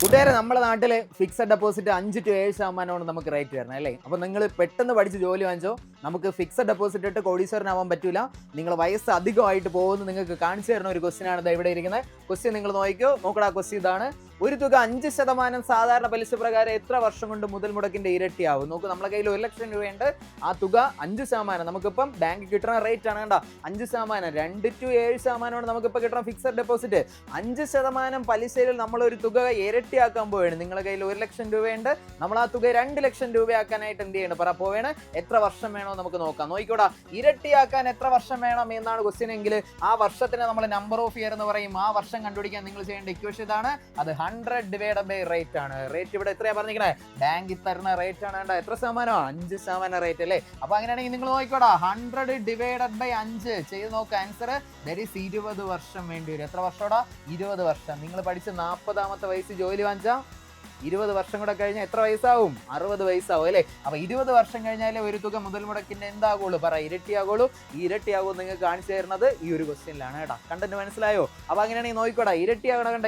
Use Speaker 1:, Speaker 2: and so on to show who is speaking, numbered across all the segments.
Speaker 1: കൂട്ടുകാരെ നമ്മുടെ നാട്ടിൽ ഫിക്സഡ് ഡെപ്പോസിറ്റ് 5 to 7% നമുക്ക് റേറ്റ് വരുന്നത് അല്ലേ. അപ്പോൾ നിങ്ങൾ പെട്ടെന്ന് പഠിച്ച് ജോലി വാങ്ങിച്ചോ. നമുക്ക് ഫിക്സഡ് ഡെപ്പോസിറ്റ് ഇട്ട് കോടീശ്വരനാവാൻ പറ്റില്ല. നിങ്ങൾ വയസ്സ് അധികമായിട്ട് പോകുന്നു നിങ്ങൾക്ക് കാണിച്ചു തരുന്ന ഒരു ക്വസ്റ്റ്യൻ ആണ് ഇവിടെ ഇരിക്കുന്നത്. ക്വസ്റ്റ്യൻ നിങ്ങൾ നോക്കിക്കോ. ക്വസ്റ്റ്യൻ ഇതാണ്. ഒരു തുക 5% സാധാരണ പലിശ പ്രകാരം എത്ര വർഷം കൊണ്ട് മുതൽ മുടക്കിന്റെ ഇരട്ടിയാവും? നോക്ക്, നമ്മുടെ കയ്യിൽ 1 ലക്ഷം രൂപയുണ്ട്. ആ തുക 5%. നമുക്കിപ്പം ബാങ്ക് കിട്ടുന്ന റേറ്റ് ആണ് കണ്ടോ, 5%. 2 to 7% നമുക്കിപ്പോൾ കിട്ടണം ഫിക്സഡ് ഡെപ്പോസിറ്റ്. 5% പലിശയിൽ നമ്മളൊരു തുക ഇരട്ടിയാക്കാൻ പോവുകയാണ്. നിങ്ങളുടെ കയ്യിൽ 1 ലക്ഷം രൂപയുണ്ട്. നമ്മൾ ആ തുക 2 ലക്ഷം രൂപയാക്കാനായിട്ട് എന്ത് ചെയ്യണം പോവുകയാണ്. എത്ര വർഷം വേണോ നമുക്ക് നോക്കാം. നോക്കിക്കോടാ, ഇരട്ടിയാക്കാൻ എത്ര വർഷം വേണം എന്നാണ് ക്വസ്റ്റ്യൻ എങ്കിൽ ആ വർഷത്തിന് നമ്മൾ നമ്പർ ഓഫ് ഇയർ എന്ന് പറയും. ആ വർഷം കണ്ടുപിടിക്കാൻ നിങ്ങൾ ചെയ്യേണ്ട ഇക്വേഷൻ ഇതാണ്. അത് 100 divided by റേറ്റ് ആണ്. റേറ്റ് ഇവിടെ എത്രയാ പറഞ്ഞിരിക്കണേ? ബാങ്കിൽ തരുന്ന റേറ്റ് ആണ്. കണ്ടോ, എത്ര ശതമാനോ? 5% റേറ്റ് അല്ലേ. അപ്പൊ അങ്ങനെയാണെങ്കിൽ നിങ്ങൾ നോക്കിക്കോടാ, 100 divided by 5 ചെയ്ത് നോക്കുക. ആൻസർ 20 വർഷം വേണ്ടി വരും. എത്ര വർഷോടാ? 20 വർഷം. നിങ്ങൾ പഠിച്ച് 40ാമത്തെ വയസ്സ് ജോലി വാങ്ങിച്ചാ 20 വർഷം കൂടെ കഴിഞ്ഞാൽ എത്ര വയസ്സാവും? 60 വയസ്സാവും അല്ലേ. അപ്പൊ 20 വർഷം കഴിഞ്ഞാലേ ഒരു തുക മുതൽ മുടക്കിന്റെ എന്താകുള്ളൂ? ഇരട്ടിയാകുള്ളൂ. ഈ ഇരട്ടിയാകും നിങ്ങൾക്ക് കാണിച്ചു തരുന്നത് ഈ ഒരു ക്വസ്റ്റ്യനിലാണ് കേട്ടോ. കണ്ടന്റ് മനസ്സിലായോ? അപ്പൊ അങ്ങനെയാണെങ്കിൽ നോക്കിക്കോടാ, ഇരട്ടിയാകണം. കണ്ട,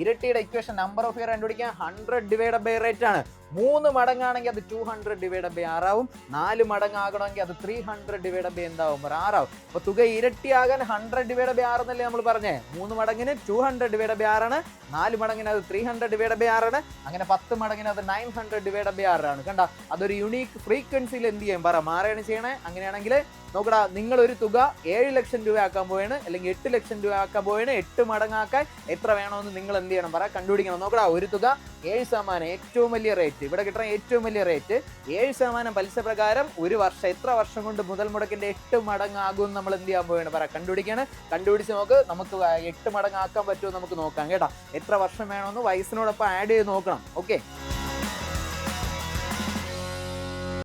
Speaker 1: ഇരട്ടിയുടെ ഇക്വേഷൻ നമ്പർ ഓഫ് ഇയർ കണ്ടുപിടിക്കാൻ 100 divided by റേറ്റ് ആണ്. 3 മടങ്ങാണെങ്കിൽ അത് 200 divided by 6 ആവും. 4 മടങ്ങാകണമെങ്കിൽ അത് 300 divided by എന്താവും? 6 ആവും. അപ്പൊ തുക ഇരട്ടിയാകാൻ 100 divided by 6 എന്നല്ലേ നമ്മൾ പറഞ്ഞേ. 3 മടങ്ങിന് 200 divided by 6 ആണ്. 4 മടങ്ങിന് അത് 300 divided by 6 ആണ്. അങ്ങനെ 10 മടങ്ങിന് അത് 900 divided by 6 ആണ്. കണ്ട, അതൊരു യുണീക്ക് ഫ്രീക്വൻസിയിൽ എന്ത് ചെയ്യും? മാറുകയാണ് ചെയ്യണേ. അങ്ങനെയാണെങ്കിൽ നോക്കടാ, നിങ്ങൾ ഒരു തുക 7 ലക്ഷം രൂപ ആക്കാൻ പോവാണ്, അല്ലെങ്കിൽ 8 ലക്ഷം രൂപ ആക്കാൻ പോവാണ്. 8 മടങ്ങാക്കാൻ എത്ര വേണമെന്ന് നിങ്ങൾ എന്ത് ചെയ്യണം? കണ്ടുപിടിക്കണം. നോക്കടാ, ഒരു തുക 7%, ഏറ്റവും വലിയ റേറ്റ് ഇവിടെ കിട്ടുന്ന ഏറ്റവും വലിയ റേറ്റ് 7% പലിശ പ്രകാരം ഒരു വർഷം എത്ര വർഷം കൊണ്ട് മുതൽ മുടക്കിന്റെ 8 മടങ്ങാകും നമ്മൾ എന്ത് ചെയ്യാൻ പോവാണ്? കണ്ടുപിടിക്കാണ്. കണ്ടുപിടിച്ച് നോക്ക്, നമുക്ക് 8 മടങ്ങാക്കാൻ പറ്റുമോ നമുക്ക് നോക്കാം കേട്ടോ. എത്ര വർഷം വേണമെന്ന് വയസ്സിനോടൊപ്പം ആഡ് ചെയ്ത് നോക്കണം. ഓക്കെ.